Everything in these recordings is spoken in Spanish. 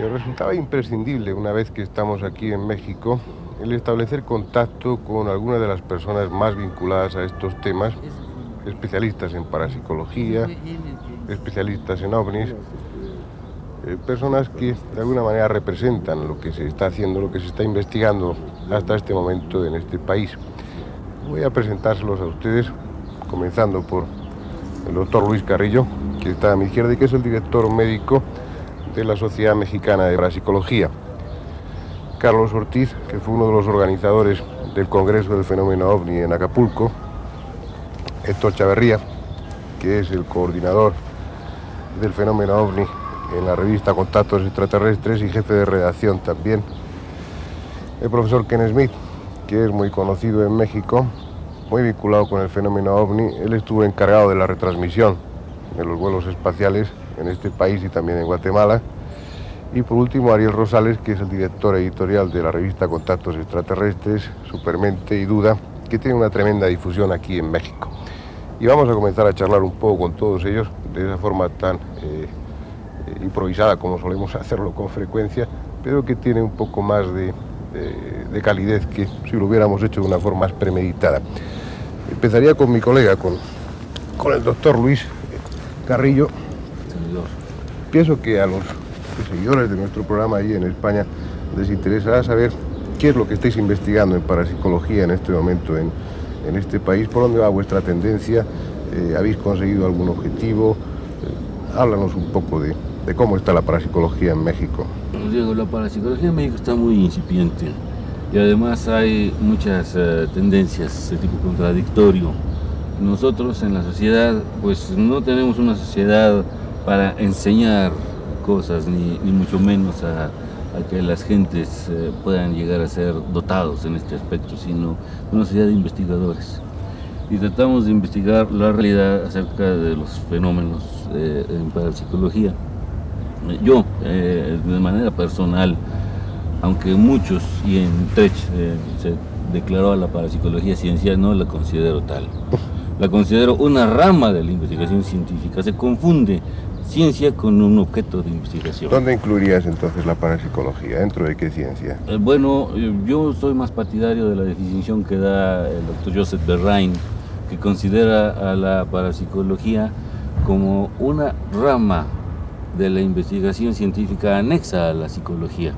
me resultaba imprescindible, una vez que estamos aquí en México, el establecer contacto con algunas de las personas más vinculadas a estos temas, especialistas en parapsicología, especialistas en ovnis, personas que de alguna manera representan lo que se está haciendo, lo que se está investigando hasta este momento en este país. Voy a presentárselos a ustedes, comenzando por el doctor Luis Carrillo, que está a mi izquierda y que es el director médico de la Sociedad Mexicana de Parapsicología. Carlos Ortiz, que fue uno de los organizadores del Congreso del Fenómeno OVNI en Acapulco. Héctor Chavarría, que es el coordinador del Fenómeno OVNI en la revista Contactos Extraterrestres y jefe de redacción también. El profesor Ken Smith, que es muy conocido en México, muy vinculado con el fenómeno OVNI. Él estuvo encargado de la retransmisión de los vuelos espaciales en este país y también en Guatemala. Y por último, Ariel Rosales, que es el director editorial de la revista Contactos Extraterrestres, Supermente y Duda, que tiene una tremenda difusión aquí en México. Y vamos a comenzar a charlar un poco con todos ellos, de esa forma tan improvisada como solemos hacerlo con frecuencia, pero que tiene un poco más de calidez que si lo hubiéramos hecho de una forma más premeditada. Empezaría con mi colega, con el doctor Luis Carrillo. Señor. Pienso que a los seguidores de nuestro programa allí en España les interesará saber qué es lo que estáis investigando en parapsicología en este momento en este país, por dónde va vuestra tendencia, habéis conseguido algún objetivo. Háblanos un poco de cómo está la parapsicología en México. Diego, la parapsicología en México está muy incipiente y además hay muchas tendencias de tipo contradictorio. Nosotros en la sociedad pues no tenemos una sociedad para enseñar cosas ni mucho menos a que las gentes puedan llegar a ser dotados en este aspecto, sino una sociedad de investigadores. Y tratamos de investigar la realidad acerca de los fenómenos en parapsicología. Yo, de manera personal, aunque muchos y en TECH se declaró a la parapsicología ciencia, no la considero tal. La considero una rama de la investigación científica. Se confunde ciencia con un objeto de investigación. ¿Dónde incluirías entonces la parapsicología? ¿Dentro de qué ciencia? Bueno, yo soy más partidario de la definición que da el doctor Joseph Berrain, que considera a la parapsicología como una rama de la investigación científica anexa a la psicología,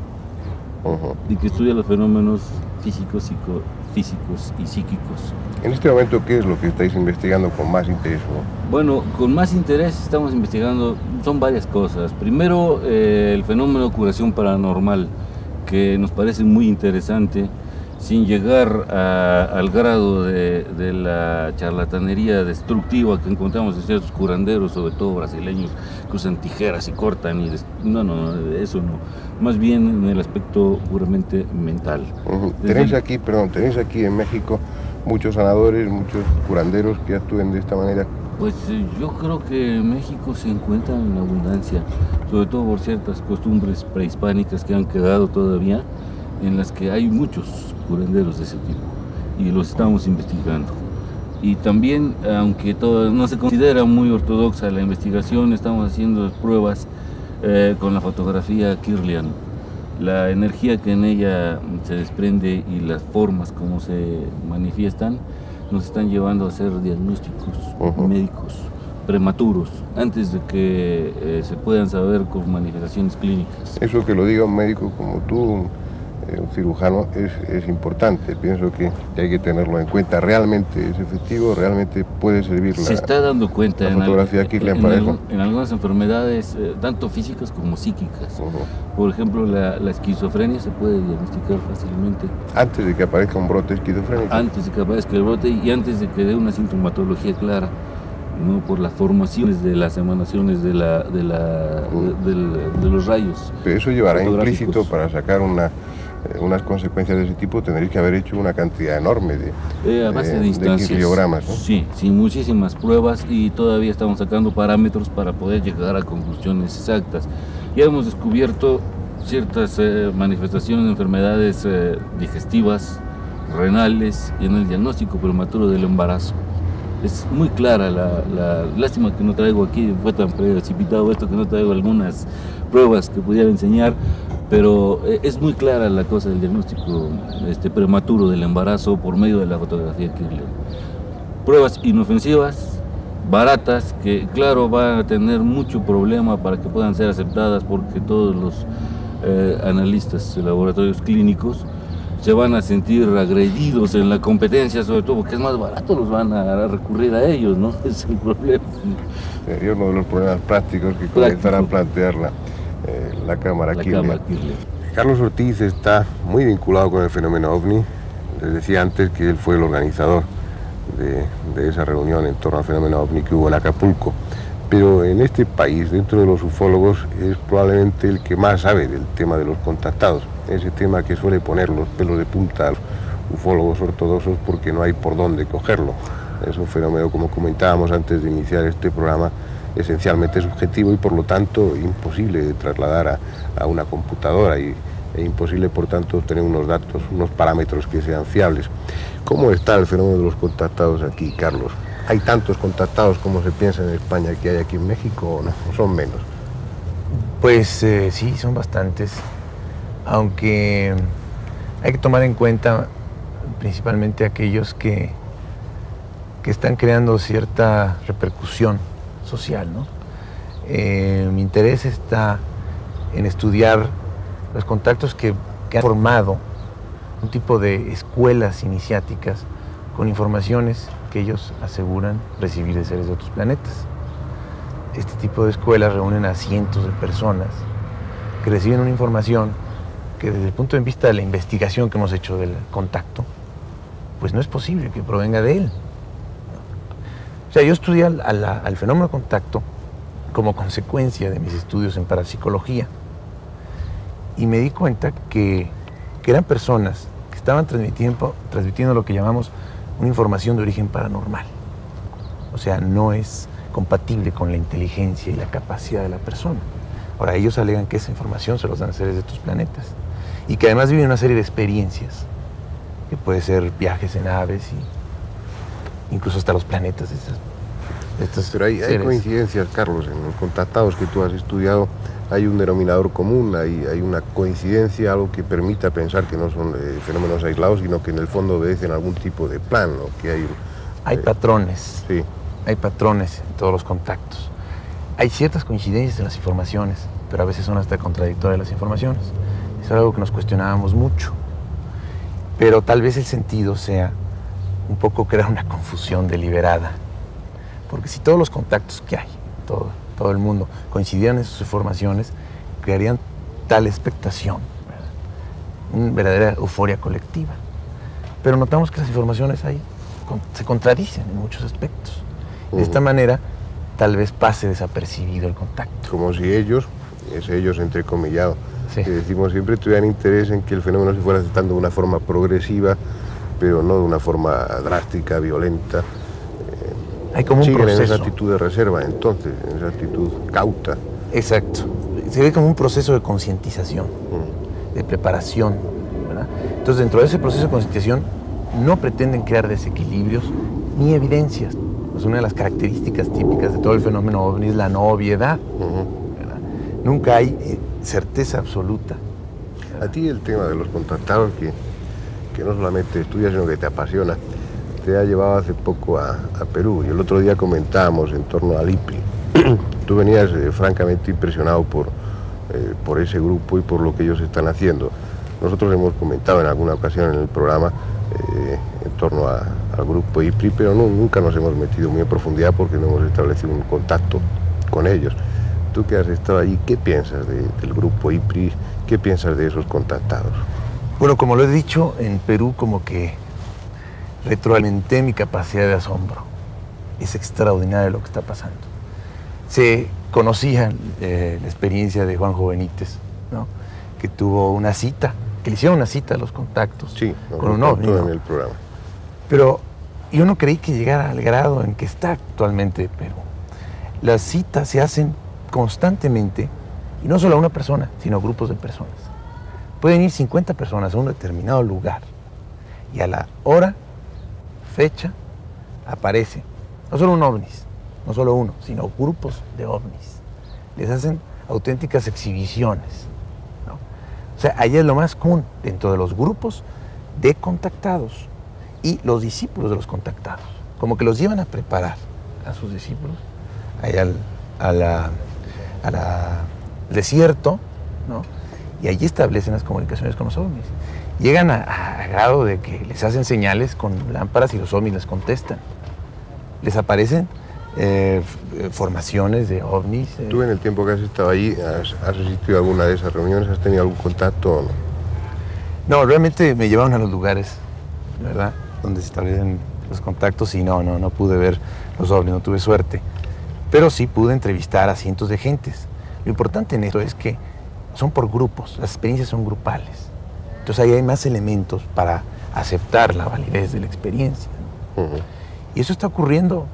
y que estudia los fenómenos físicos y psíquicos. En este momento, ¿qué es lo que estáis investigando con más interés, no? Bueno, con más interés estamos investigando, son varias cosas. Primero, el fenómeno de curación paranormal, que nos parece muy interesante, sin llegar al grado de la charlatanería destructiva que encontramos en ciertos curanderos, sobre todo brasileños, que usan tijeras y cortan. No, eso no. Más bien en el aspecto puramente mental. Tenéis aquí en México muchos sanadores, muchos curanderos que actúen de esta manera. Pues yo creo que en México se encuentra en abundancia, sobre todo por ciertas costumbres prehispánicas que han quedado todavía, en las que hay muchos curanderos de ese tipo y los estamos investigando. Y también, aunque no se considera muy ortodoxa la investigación, estamos haciendo pruebas con la fotografía Kirlian. La energía que en ella se desprende y las formas como se manifiestan nos están llevando a hacer diagnósticos médicos prematuros antes de que se puedan saber con manifestaciones clínicas. Eso que lo diga un médico como tú, un cirujano, es importante. Pienso que hay que tenerlo en cuenta. ¿Realmente es efectivo? ¿Realmente puede servir Se está dando cuenta la fotografía Kirlian para eso? En algunas enfermedades, tanto físicas como psíquicas. Por ejemplo, la esquizofrenia se puede diagnosticar fácilmente. Antes de que aparezca un brote esquizofrénico. Antes de que aparezca el brote y antes de que dé una sintomatología clara, no por las formaciones de las emanaciones de los rayos. Pero eso llevará implícito, para sacar unas consecuencias de ese tipo, tendréis que haber hecho una cantidad enorme a base de instancias, quirliogramas, ¿no? Sí, muchísimas pruebas, y todavía estamos sacando parámetros para poder llegar a conclusiones exactas. Ya hemos descubierto ciertas manifestaciones de enfermedades digestivas, renales y en el diagnóstico prematuro del embarazo. Es muy clara lástima que no traigo aquí, fue tan precipitado esto que no traigo algunas pruebas que pudiera enseñar, pero es muy clara la cosa del diagnóstico prematuro del embarazo por medio de la fotografía Kirlian. Pruebas inofensivas, baratas, que claro van a tener mucho problema para que puedan ser aceptadas porque todos los analistas de laboratorios clínicos se van a sentir agredidos en la competencia, sobre todo porque es más barato, los van a recurrir a ellos, ¿no? Es el problema. Sería uno de los problemas prácticos que comenzará a plantear la cámara Kirlian. Carlos Ortiz está muy vinculado con el fenómeno OVNI. Les decía antes que él fue el organizador de esa reunión en torno al fenómeno OVNI que hubo en Acapulco. Pero en este país, dentro de los ufólogos, es probablemente el que más sabe del tema de los contactados. Ese tema que suele poner los pelos de punta a los ufólogos ortodoxos porque no hay por dónde cogerlo. Es un fenómeno, como comentábamos antes de iniciar este programa, esencialmente subjetivo y por lo tanto imposible de trasladar a una computadora e imposible por tanto obtener unos datos, unos parámetros que sean fiables. ¿Cómo está el fenómeno de los contactados aquí, Carlos? ¿Hay tantos contactados como se piensa en España que hay aquí en México o no? ¿O son menos? Pues sí, son bastantes, aunque hay que tomar en cuenta principalmente aquellos que están creando cierta repercusión social, ¿no? Mi interés está en estudiar los contactos que han formado un tipo de escuelas iniciáticas con informaciones que ellos aseguran recibir de seres de otros planetas. Este tipo de escuelas reúnen a cientos de personas que reciben una información que desde el punto de vista de la investigación que hemos hecho del contacto, pues no es posible que provenga de él. O sea, yo estudié al fenómeno de contacto como consecuencia de mis estudios en parapsicología y me di cuenta que eran personas que estaban transmitiendo lo que llamamos una información de origen paranormal. O sea, no es compatible con la inteligencia y la capacidad de la persona. Ahora, ellos alegan que esa información se los dan seres de otros planetas y que además viven una serie de experiencias, que puede ser viajes en aves y incluso hasta los planetas de estos Pero hay coincidencias, Carlos, en los contactados que tú has estudiado. Hay un denominador común, hay una coincidencia, algo que permita pensar que no son fenómenos aislados, sino que en el fondo obedecen algún tipo de plan, ¿no? Que hay patrones, sí. Hay patrones en todos los contactos. Hay ciertas coincidencias en las informaciones, pero a veces son hasta contradictorias las informaciones. Es algo que nos cuestionábamos mucho, pero tal vez el sentido sea un poco crear una confusión deliberada, porque si todos los contactos que hay, todo el mundo, coincidieran en sus informaciones, crearían tal expectación, ¿verdad? Una verdadera euforia colectiva. Pero notamos que las informaciones ahí se contradicen en muchos aspectos. De esta manera, tal vez pase desapercibido el contacto. Como si ellos entrecomillado, sí, que decimos siempre, tuvieran interés en que el fenómeno se fuera aceptando de una forma progresiva, pero no de una forma drástica, violenta. Hay como un proceso. En esa actitud de reserva, entonces, en esa actitud cauta. Exacto. Se ve como un proceso de concientización, de preparación, ¿verdad? Entonces, dentro de ese proceso de concientización, no pretenden crear desequilibrios ni evidencias. Pues una de las características típicas de todo el fenómeno OVNI es la no obviedad, ¿verdad? Nunca hay certeza absoluta, ¿verdad? A ti el tema de los contactados, que no solamente estudias, sino que te apasiona, te ha llevado hace poco a Perú, y el otro día comentábamos en torno al IPRI. Tú venías francamente impresionado por ese grupo y por lo que ellos están haciendo. Nosotros hemos comentado en alguna ocasión en el programa en torno al grupo IPRI, pero nunca nos hemos metido muy en profundidad porque no hemos establecido un contacto con ellos. Tú que has estado allí, ¿qué piensas del grupo IPRI? ¿Qué piensas de esos contactados? Bueno, como lo he dicho, en Perú como que retroalimenté mi capacidad de asombro. Es extraordinario lo que está pasando. Se conocía la experiencia de Juanjo Benítez, ¿no? Que tuvo una cita, que le hicieron una cita a los contactos, sí, con un ovni, ¿no? En el programa. Pero yo no creí que llegara al grado en que está actualmente Perú. Las citas se hacen constantemente, y no solo a una persona, sino a grupos de personas. Pueden ir 50 personas a un determinado lugar, y a la hora, fecha, aparece no solo un ovnis, no solo uno, sino grupos de ovnis. Les hacen auténticas exhibiciones, ¿no? O sea, ahí es lo más común dentro de los grupos de contactados y los discípulos de los contactados. Como que los llevan a preparar a sus discípulos allá al desierto, ¿no? Y allí establecen las comunicaciones con los ovnis. Llegan a grado de que les hacen señales con lámparas y los ovnis les contestan. Les aparecen formaciones de ovnis. ¿Tú en el tiempo que has estado allí has asistido a alguna de esas reuniones? ¿Has tenido algún contacto o no? No, realmente me llevaron a los lugares, ¿verdad?, donde se establecen los contactos y no pude ver los ovnis, no tuve suerte. Pero sí pude entrevistar a cientos de gentes. Lo importante en esto es que son por grupos, las experiencias son grupales. Entonces ahí hay más elementos para aceptar la validez de la experiencia, ¿no? Y eso está ocurriendo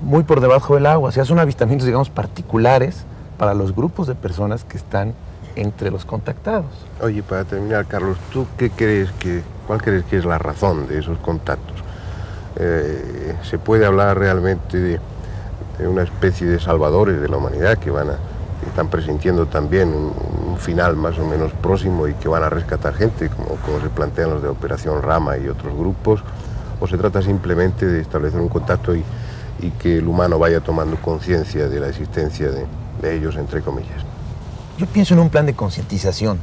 muy por debajo del agua. O sea, son avistamientos, digamos, particulares para los grupos de personas que están entre los contactados. Oye, para terminar, Carlos, ¿tú cuál crees que es la razón de esos contactos? ¿Se puede hablar realmente de una especie de salvadores de la humanidad que están presintiendo también un final más o menos próximo y que van a rescatar gente, como se plantean los de Operación Rama y otros grupos? ¿O se trata simplemente de establecer un contacto y que el humano vaya tomando conciencia de la existencia de ellos, entre comillas? Yo pienso en un plan de concientización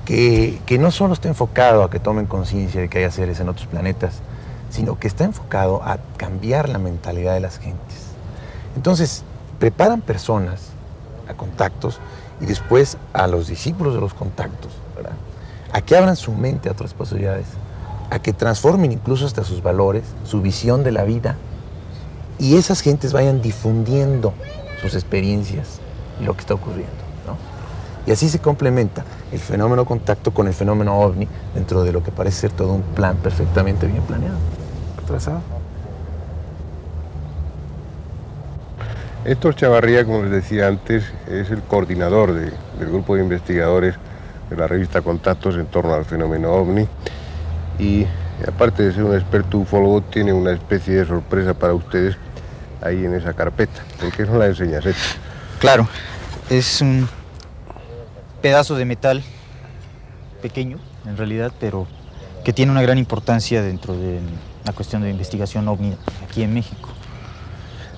que no solo está enfocado a que tomen conciencia de que hay seres en otros planetas, sino que está enfocado a cambiar la mentalidad de las gentes. Entonces, preparan personas a contactos y después a los discípulos de los contactos, ¿verdad?, a que abran su mente a otras posibilidades, a que transformen incluso hasta sus valores, su visión de la vida, y esas gentes vayan difundiendo sus experiencias y lo que está ocurriendo, ¿no? Y así se complementa el fenómeno contacto con el fenómeno ovni dentro de lo que parece ser todo un plan perfectamente bien planeado, trazado. Héctor Chavarría, como les decía antes, es el coordinador del grupo de investigadores de la revista Contactos en torno al fenómeno ovni, y aparte de ser un experto ufólogo, tiene una especie de sorpresa para ustedes ahí en esa carpeta. ¿Por qué no la enseñas, Héctor? Claro, es un pedazo de metal pequeño, en realidad, pero que tiene una gran importancia dentro de la cuestión de investigación ovni aquí en México.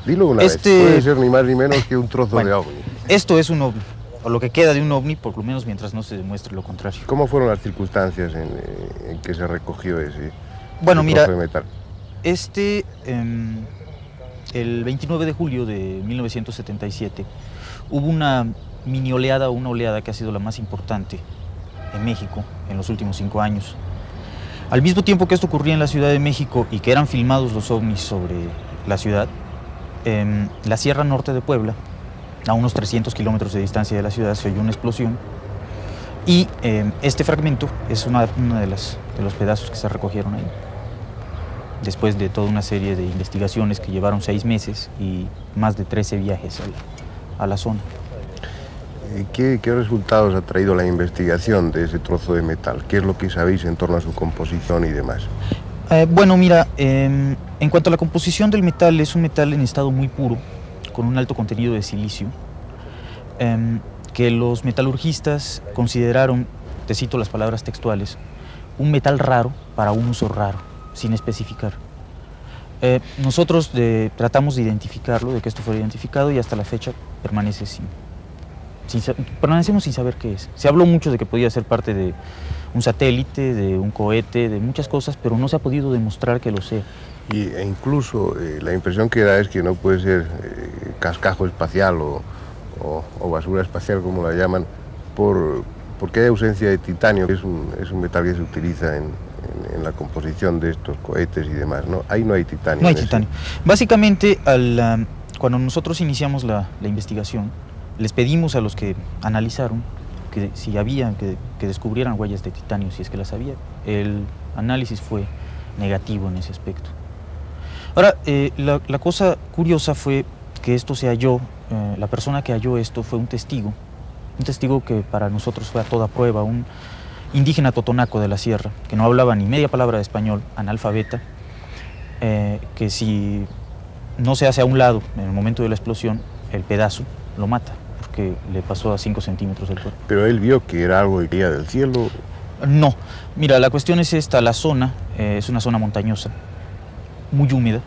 Dilo una vez, puede ser ni más ni menos que un trozo de ovni. Esto es un ovni, o lo que queda de un ovni, por lo menos mientras no se demuestre lo contrario. ¿Cómo fueron las circunstancias en que se recogió ese trozo de metal? El 29 de julio de 1977 hubo una mini oleada, una oleada que ha sido la más importante en México en los últimos 5 años. Al mismo tiempo que esto ocurría en la Ciudad de México y que eran filmados los ovnis sobre la ciudad, en la Sierra Norte de Puebla, a unos 300 kilómetros de distancia de la ciudad, se oyó una explosión y este fragmento es uno de los pedazos que se recogieron ahí, después de toda una serie de investigaciones que llevaron 6 meses y más de 13 viajes a la zona. ¿Qué resultados ha traído la investigación de ese trozo de metal? ¿Qué es lo que sabéis en torno a su composición y demás? Bueno, mira, en cuanto a la composición del metal, es un metal en estado muy puro, con un alto contenido de silicio, que los metalurgistas consideraron, te cito las palabras textuales, un metal raro para un uso raro, sin especificar. Nosotros tratamos de identificarlo, de que esto fuera identificado, y hasta la fecha permanece permanecemos sin saber qué es. Se habló mucho de que podía ser parte de un satélite, de un cohete, de muchas cosas, pero no se ha podido demostrar que lo sea. E incluso la impresión que da es que no puede ser cascajo espacial o basura espacial, como la llaman, porque hay ausencia de titanio, que es un metal que se utiliza en la composición de estos cohetes y demás, ¿no? Ahí no hay titanio. No hay titanio. Básicamente, cuando nosotros iniciamos la investigación, les pedimos a los que analizaron que que descubrieran huellas de titanio, si es que las había. El análisis fue negativo en ese aspecto. Ahora, la cosa curiosa fue que esto se halló, la persona que halló esto fue un testigo que para nosotros fue a toda prueba, un indígena totonaco de la sierra, que no hablaba ni media palabra de español, analfabeta, que si no se hace a un lado en el momento de la explosión, el pedazo lo mata, porque le pasó a 5 centímetros del cuerpo. ¿Pero él vio que era algo que caía del cielo? No, mira, la cuestión es esta, la zona es una zona montañosa, muy húmeda,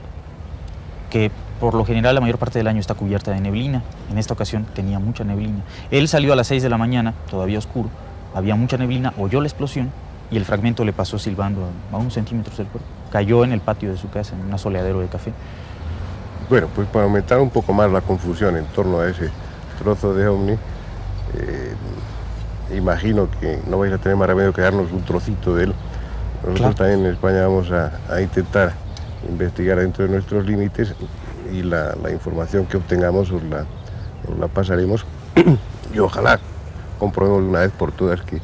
que por lo general la mayor parte del año está cubierta de neblina. En esta ocasión tenía mucha neblina. Él salió a las 6 de la mañana, todavía oscuro, había mucha neblina, oyó la explosión y el fragmento le pasó silbando a unos centímetros del cuerpo. Cayó en el patio de su casa, en un asoleadero de café. Bueno, pues para aumentar un poco más la confusión en torno a ese trozo de ovni, imagino que no vais a tener más remedio que darnos un trocito de él. Nosotros Claro. también en España vamos a intentar investigar dentro de nuestros límites y la información que obtengamos os la pasaremos y ojalá comprobemos de una vez por todas que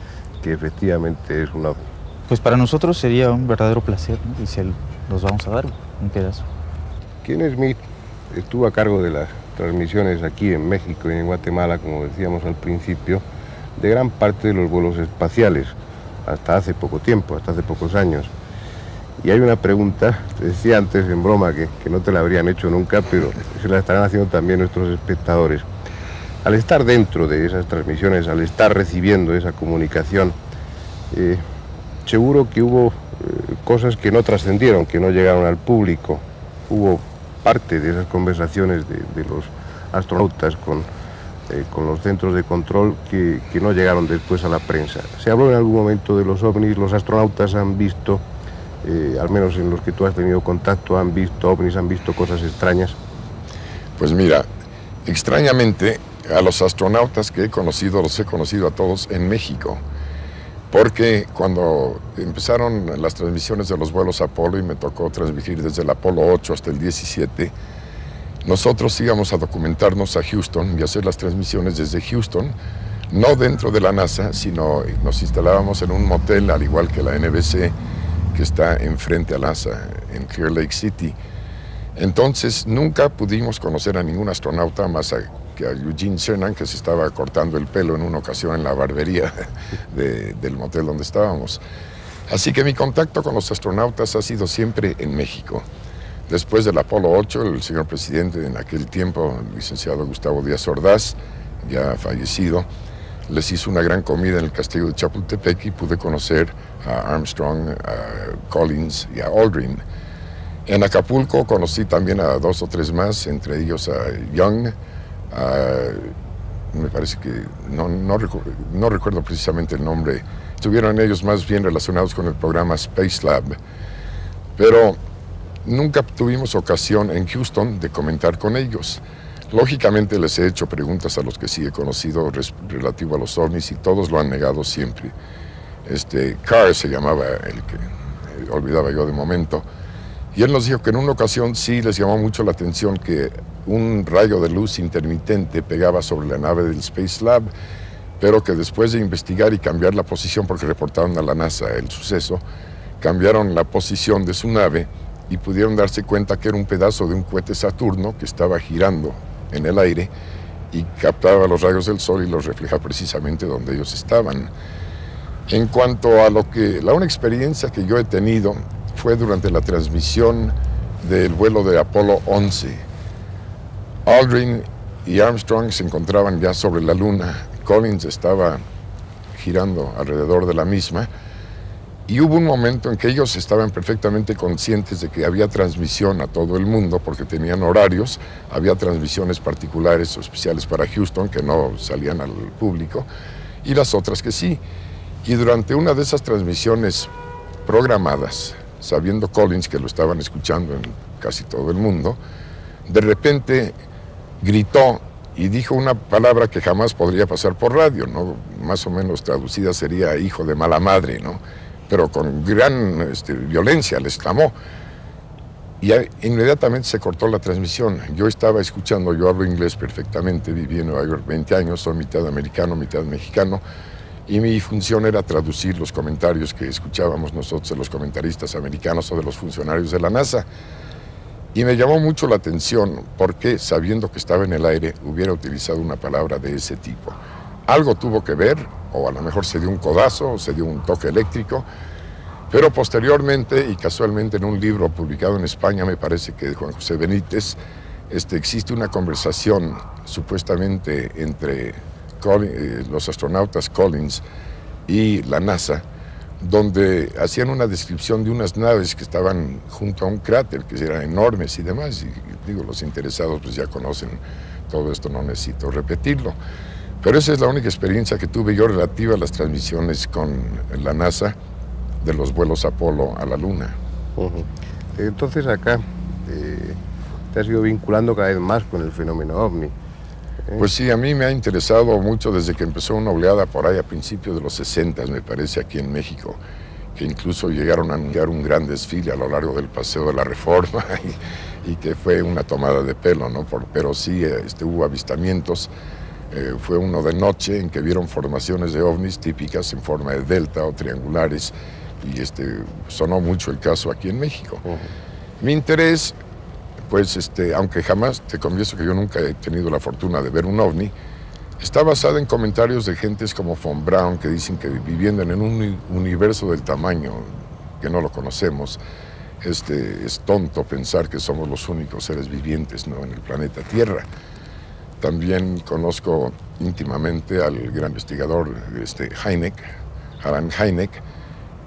efectivamente es un ovni. Pues para nosotros sería un verdadero placer, ¿no? Y se los vamos a dar un pedazo. Ken Smith estuvo a cargo de las transmisiones aquí en México y en Guatemala, como decíamos al principio, de gran parte de los vuelos espaciales, hasta hace poco tiempo, hasta hace pocos años. Y hay una pregunta, te decía antes en broma que no te la habrían hecho nunca, pero se la estarán haciendo también nuestros espectadores. Al estar dentro de esas transmisiones, al estar recibiendo esa comunicación, seguro que hubo cosas que no trascendieron, que no llegaron al público. Hubo parte de esas conversaciones de los astronautas con los centros de control que no llegaron después a la prensa. Se habló en algún momento de los ovnis, los astronautas han visto, al menos en los que tú has tenido contacto, han visto ovnis, han visto cosas extrañas. Pues mira, extrañamente a los astronautas que he conocido, los he conocido a todos en México, porque cuando empezaron las transmisiones de los vuelos Apolo y me tocó transmitir desde el Apolo 8 hasta el 17, nosotros íbamos a documentarnos a Houston y hacer las transmisiones desde Houston, no dentro de la NASA, sino nos instalábamos en un motel, al igual que la NBC, que está enfrente a NASA, en Clear Lake City. Entonces nunca pudimos conocer a ningún astronauta más que a Eugene Cernan, que se estaba cortando el pelo en una ocasión en la barbería del motel donde estábamos. Así que mi contacto con los astronautas ha sido siempre en México. Después del Apolo 8, el señor presidente en aquel tiempo, el licenciado Gustavo Díaz Ordaz, ya fallecido, les hizo una gran comida en el castillo de Chapultepec y pude conocer a Armstrong, a Collins y a Aldrin. En Acapulco conocí también a 2 o 3 más, entre ellos a Young, me parece que no recuerdo precisamente el nombre. Estuvieron ellos más bien relacionados con el programa Space Lab, pero nunca tuvimos ocasión en Houston de comentar con ellos. Lógicamente les he hecho preguntas a los que sí he conocido relativo a los ovnis y todos lo han negado siempre. Carr se llamaba el que olvidaba yo de momento, y él nos dijo que en una ocasión sí les llamó mucho la atención que un rayo de luz intermitente pegaba sobre la nave del Space Lab, pero que después de investigar y cambiar la posición, porque reportaron a la NASA el suceso, cambiaron la posición de su nave y pudieron darse cuenta que era un pedazo de un cohete Saturno que estaba girando en el aire y captaba los rayos del sol y los reflejaba precisamente donde ellos estaban. En cuanto a la una experiencia que yo he tenido fue durante la transmisión del vuelo de Apolo 11. Aldrin y Armstrong se encontraban ya sobre la Luna, Collins estaba girando alrededor de la misma, y hubo un momento en que ellos estaban perfectamente conscientes de que había transmisión a todo el mundo porque tenían horarios, había transmisiones particulares o especiales para Houston que no salían al público y las otras que sí. Y durante una de esas transmisiones programadas, sabiendo Collins que lo estaban escuchando en casi todo el mundo, de repente gritó y dijo una palabra que jamás podría pasar por radio, ¿no? Más o menos traducida sería hijo de mala madre, ¿no? Pero con gran violencia le exclamó. Y inmediatamente se cortó la transmisión. Yo estaba escuchando, yo hablo inglés perfectamente, viví en Nueva York 20 años, soy mitad americano, mitad mexicano, y mi función era traducir los comentarios que escuchábamos nosotros de los comentaristas americanos o de los funcionarios de la NASA. Y me llamó mucho la atención porque, sabiendo que estaba en el aire, hubiera utilizado una palabra de ese tipo. Algo tuvo que ver, o a lo mejor se dio un codazo, o se dio un toque eléctrico, Pero posteriormente, y casualmente en un libro publicado en España, me parece que de Juan José Benítez, existe una conversación supuestamente entre los astronautas Collins y la NASA, donde hacían una descripción de unas naves que estaban junto a un cráter, que eran enormes y demás, y digo, los interesados pues ya conocen todo esto, no necesito repetirlo. Pero esa es la única experiencia que tuve yo relativa a las transmisiones con la NASA de los vuelos Apolo a la Luna. Entonces acá te has ido vinculando cada vez más con el fenómeno OVNI. Pues sí, a mí me ha interesado mucho desde que empezó una oleada por ahí a principios de los 60, me parece, aquí en México, que incluso llegaron a anunciar un gran desfile a lo largo del Paseo de la Reforma y que fue una tomada de pelo, ¿no? Pero sí hubo avistamientos. Fue uno de noche en que vieron formaciones de ovnis típicas en forma de delta o triangulares y sonó mucho el caso aquí en México. Mi interés, pues aunque jamás, te confieso que yo nunca he tenido la fortuna de ver un ovni, está basada en comentarios de gentes como Von Braun, que dicen que viviendo en un universo del tamaño que no lo conocemos, es tonto pensar que somos los únicos seres vivientes, ¿no?, en el planeta Tierra. También conozco íntimamente al gran investigador Alan Hynek,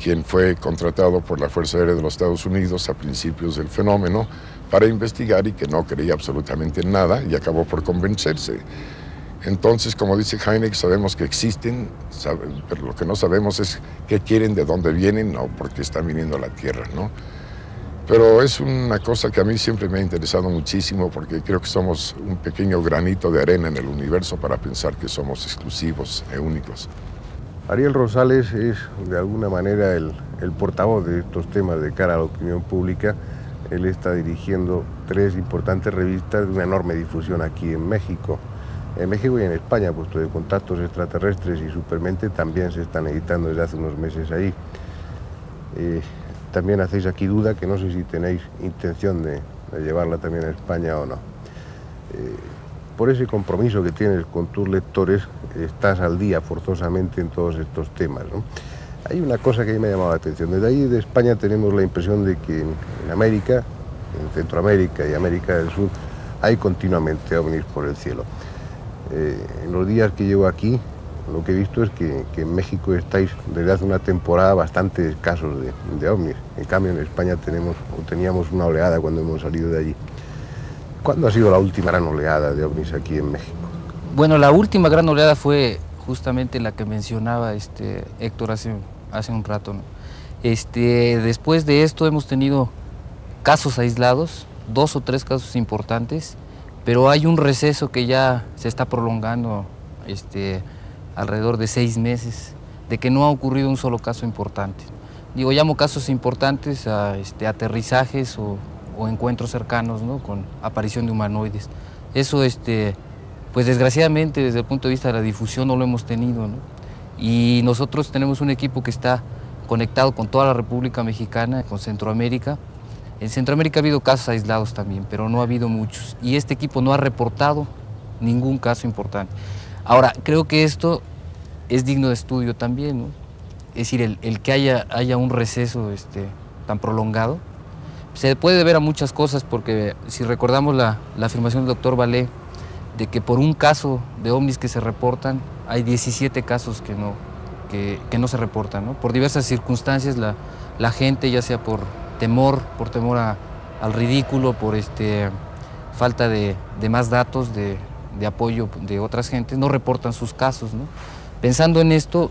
quien fue contratado por la Fuerza Aérea de los Estados Unidos a principios del fenómeno para investigar y que no creía absolutamente en nada y acabó por convencerse. Entonces, como dice Hynek, sabemos que existen, pero lo que no sabemos es qué quieren, de dónde vienen o por qué están viniendo a la Tierra, ¿no? Pero es una cosa que a mí siempre me ha interesado muchísimo porque creo que somos un pequeño granito de arena en el universo para pensar que somos exclusivos e únicos. Ariel Rosales es de alguna manera el portavoz de estos temas de cara a la opinión pública. Él está dirigiendo 3 importantes revistas de una enorme difusión aquí en México. En México y en España, puesto de Contactos Extraterrestres y Supermente también se están editando desde hace unos meses ahí. También hacéis aquí duda, que no sé si tenéis intención de llevarla también a España o no. Por ese compromiso que tienes con tus lectores, estás al día forzosamente en todos estos temas, ¿no? Hay una cosa que a mí me ha llamado la atención. Desde ahí de España tenemos la impresión de que en América, en Centroamérica y América del Sur, hay continuamente ovnis por el cielo. En los días que llevo aquí, lo que he visto es que en México estáis desde hace una temporada bastantes casos de ovnis. En cambio en España teníamos una oleada cuando hemos salido de allí. ¿Cuándo ha sido la última gran oleada de ovnis aquí en México? Bueno, la última gran oleada fue justamente la que mencionaba Héctor hace un rato, ¿no? Después de esto hemos tenido casos aislados, 2 o 3 casos importantes, pero hay un receso que ya se está prolongando alrededor de 6 meses, de que no ha ocurrido un solo caso importante. Digo, llamo casos importantes a aterrizajes o encuentros cercanos, ¿no?, con aparición de humanoides. Eso, pues desgraciadamente desde el punto de vista de la difusión no lo hemos tenido, ¿no? Y nosotros tenemos un equipo que está conectado con toda la República Mexicana, con Centroamérica. En Centroamérica ha habido casos aislados también, pero no ha habido muchos. Y este equipo no ha reportado ningún caso importante. Ahora, creo que esto es digno de estudio también, ¿no? Es decir, el que haya un receso tan prolongado, se puede deber a muchas cosas, porque si recordamos la afirmación del doctor Vallée, de que por un caso de ovnis que se reportan, hay 17 casos que no se reportan, ¿no? Por diversas circunstancias, la gente, ya sea por temor al ridículo, por falta de más datos, de apoyo de otras gentes, no reportan sus casos, ¿no? Pensando en esto,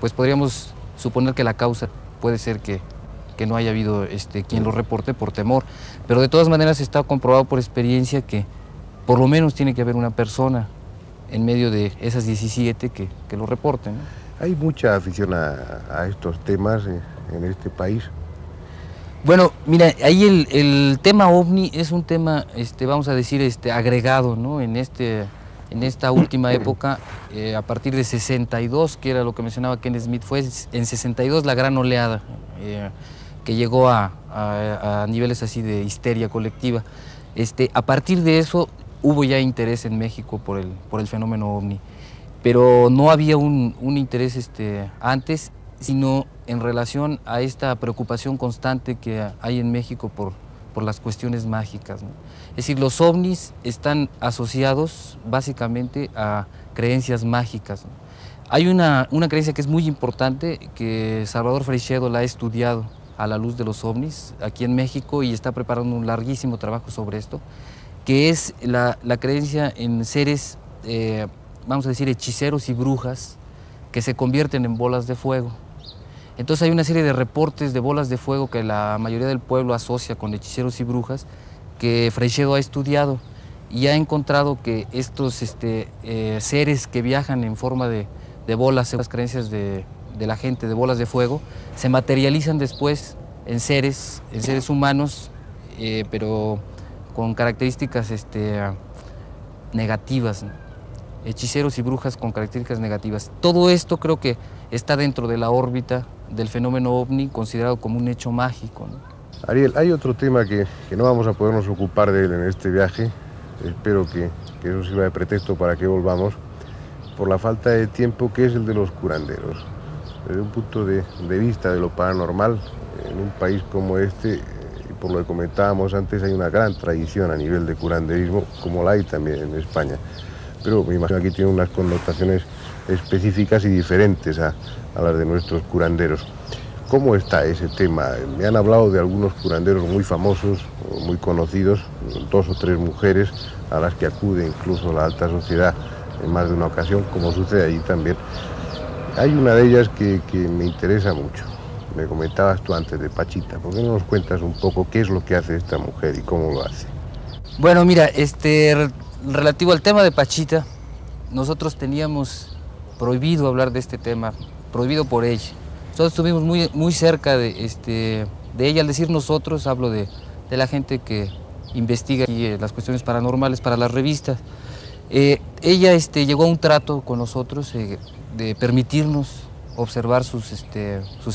pues podríamos suponer que la causa puede ser que no haya habido quien lo reporte por temor, pero de todas maneras está comprobado por experiencia que por lo menos tiene que haber una persona en medio de esas 17 que lo reporten, ¿no? Hay mucha afición a estos temas en este país. Bueno, mira, ahí el tema OVNI es un tema, vamos a decir, agregado, ¿no? En esta última época, a partir de 62, que era lo que mencionaba Ken Smith, fue en 62 la gran oleada, que llegó a niveles así de histeria colectiva. A partir de eso hubo ya interés en México por el fenómeno OVNI, pero no había un interés antes. sino en relación a esta preocupación constante que hay en México por las cuestiones mágicas, ¿no? Es decir, los ovnis están asociados básicamente a creencias mágicas, ¿no? Hay una creencia que es muy importante, que Salvador Freixedo la ha estudiado a la luz de los ovnis aquí en México y está preparando un larguísimo trabajo sobre esto, que es la creencia en seres, vamos a decir, hechiceros y brujas que se convierten en bolas de fuego. Entonces hay una serie de reportes de bolas de fuego que la mayoría del pueblo asocia con hechiceros y brujas, que Freixedo ha estudiado y ha encontrado que estos seres que viajan en forma de bolas, según las creencias de la gente, de bolas de fuego, se materializan después en seres humanos, pero con características negativas, ¿no? Hechiceros y brujas con características negativas. Todo esto creo que está dentro de la órbita del fenómeno ovni, considerado como un hecho mágico, ¿no? Ariel, hay otro tema que no vamos a podernos ocupar de él en este viaje. Espero que eso sirva de pretexto para que volvamos, por la falta de tiempo, que es el de los curanderos. Desde un punto de vista de lo paranormal, en un país como este, y por lo que comentábamos antes, hay una gran tradición a nivel de curanderismo, como la hay también en España. Pero me imagino que aquí tiene unas connotaciones específicas y diferentes a las de nuestros curanderos. ¿Cómo está ese tema? Me han hablado de algunos curanderos muy famosos, muy conocidos, 2 o 3 mujeres a las que acude incluso la alta sociedad en más de una ocasión, como sucede allí también. Hay una de ellas que me interesa mucho. Me comentabas tú antes de Pachita. ¿Por qué no nos cuentas un poco qué es lo que hace esta mujer y cómo lo hace? Bueno, mira, relativo al tema de Pachita, nosotros teníamos prohibido hablar de este tema, prohibido por ella. Nosotros estuvimos muy cerca de ella. Al decir nosotros, hablo de la gente que investiga aquí, las cuestiones paranormales para las revistas. Ella llegó a un trato con nosotros de permitirnos observar sus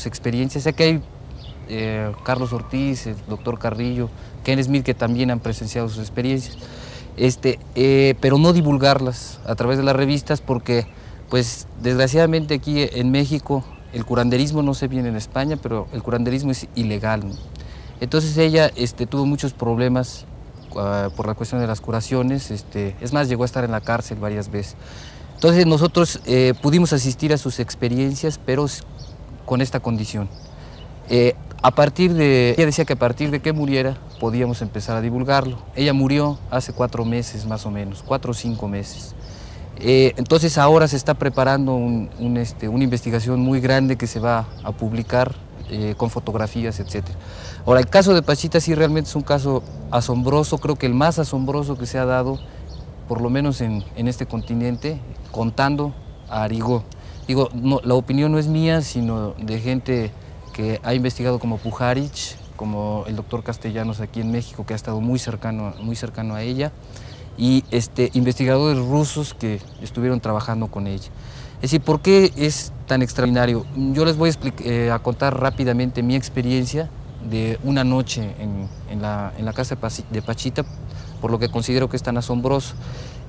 experiencias. Sé que hay Carlos Ortiz, el doctor Carrillo, Ken Smith, que también han presenciado sus experiencias, pero no divulgarlas a través de las revistas, porque pues desgraciadamente aquí en México el curanderismo, no sé bien en España, pero el curanderismo es ilegal, ¿no? Entonces ella tuvo muchos problemas por la cuestión de las curaciones, es más, llegó a estar en la cárcel varias veces. Entonces nosotros pudimos asistir a sus experiencias, pero con esta condición. Ella decía que a partir de que muriera podíamos empezar a divulgarlo. Ella murió hace 4 meses más o menos, 4 o 5 meses. Entonces ahora se está preparando una investigación muy grande que se va a publicar con fotografías, etc. Ahora, el caso de Pachita sí realmente es un caso asombroso, creo que el más asombroso que se ha dado, por lo menos en este continente, contando a Arigó. Digo, no, la opinión no es mía, sino de gente que ha investigado, como Pujarich, como el doctor Castellanos aquí en México, que ha estado muy cercano a ella, y investigadores rusos que estuvieron trabajando con ella. Es decir, ¿por qué es tan extraordinario? Yo les voy a contar rápidamente mi experiencia de una noche en la casa de Pachita, por lo que considero que es tan asombroso.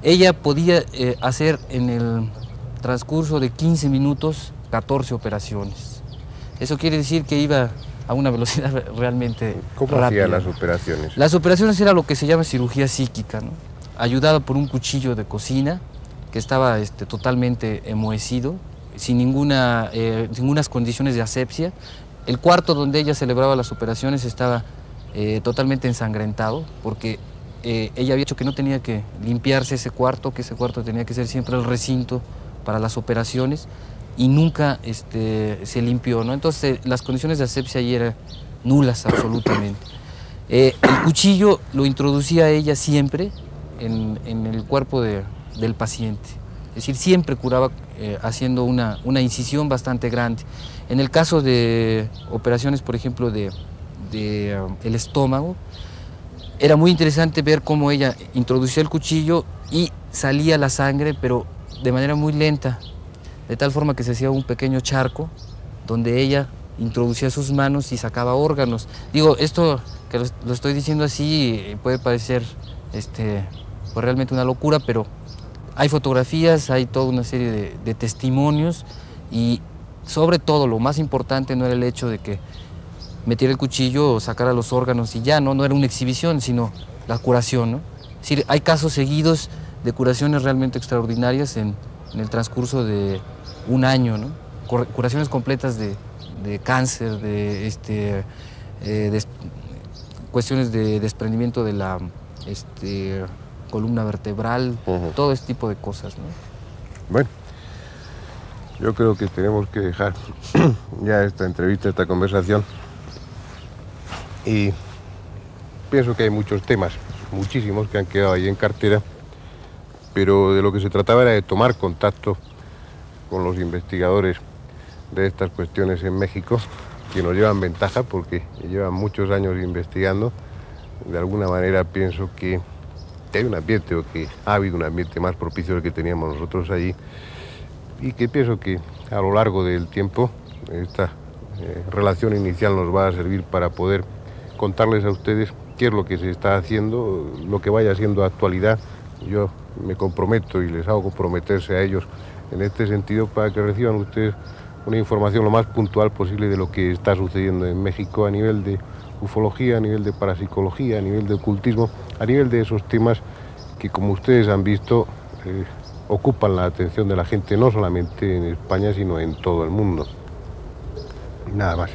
Ella podía hacer en el transcurso de 15 minutos 14 operaciones. Eso quiere decir que iba a una velocidad realmente ¿Cómo rápida. hacía las operaciones? Las operaciones era lo que se llama cirugía psíquica, ¿no? Ayudada por un cuchillo de cocina que estaba totalmente enmohecido, sin ningunas condiciones de asepsia. El cuarto donde ella celebraba las operaciones estaba totalmente ensangrentado, porque ella había dicho que no tenía que limpiarse ese cuarto, que ese cuarto tenía que ser siempre el recinto para las operaciones, y nunca se limpió, ¿no? Entonces las condiciones de asepsia ahí eran nulas absolutamente. El cuchillo lo introducía ella siempre en el cuerpo del paciente, es decir, siempre curaba haciendo una incisión bastante grande. En el caso de operaciones, por ejemplo, el estómago, era muy interesante ver cómo ella introducía el cuchillo y salía la sangre, pero de manera muy lenta, de tal forma que se hacía un pequeño charco donde ella introducía sus manos y sacaba órganos. Digo, esto que lo estoy diciendo así puede parecer pues realmente una locura, pero hay fotografías, hay toda una serie de testimonios, y sobre todo, lo más importante no era el hecho de que metiera el cuchillo o sacara los órganos y ya, no era una exhibición, sino la curación, ¿no? Es decir, hay casos seguidos de curaciones realmente extraordinarias en el transcurso de un año, ¿no? Curaciones completas de cáncer, de cuestiones de desprendimiento de la columna vertebral, todo este tipo de cosas, ¿no? Bueno, yo creo que tenemos que dejar ya esta entrevista, esta conversación, y pienso que hay muchos temas, muchísimos, que han quedado ahí en cartera, pero de lo que se trataba era de tomar contacto con los investigadores de estas cuestiones en México, que nos llevan ventaja porque llevan muchos años investigando. De alguna manera pienso que hay un ambiente, o que ha habido un ambiente más propicio del que teníamos nosotros allí, y que pienso que a lo largo del tiempo esta relación inicial nos va a servir para poder contarles a ustedes qué es lo que se está haciendo, lo que vaya siendo actualidad. Yo me comprometo y les hago comprometerse a ellos en este sentido, para que reciban ustedes una información lo más puntual posible de lo que está sucediendo en México a nivel de ufología, a nivel de parapsicología, a nivel de ocultismo, a nivel de esos temas que, como ustedes han visto, ocupan la atención de la gente, no solamente en España, sino en todo el mundo. Y nada más.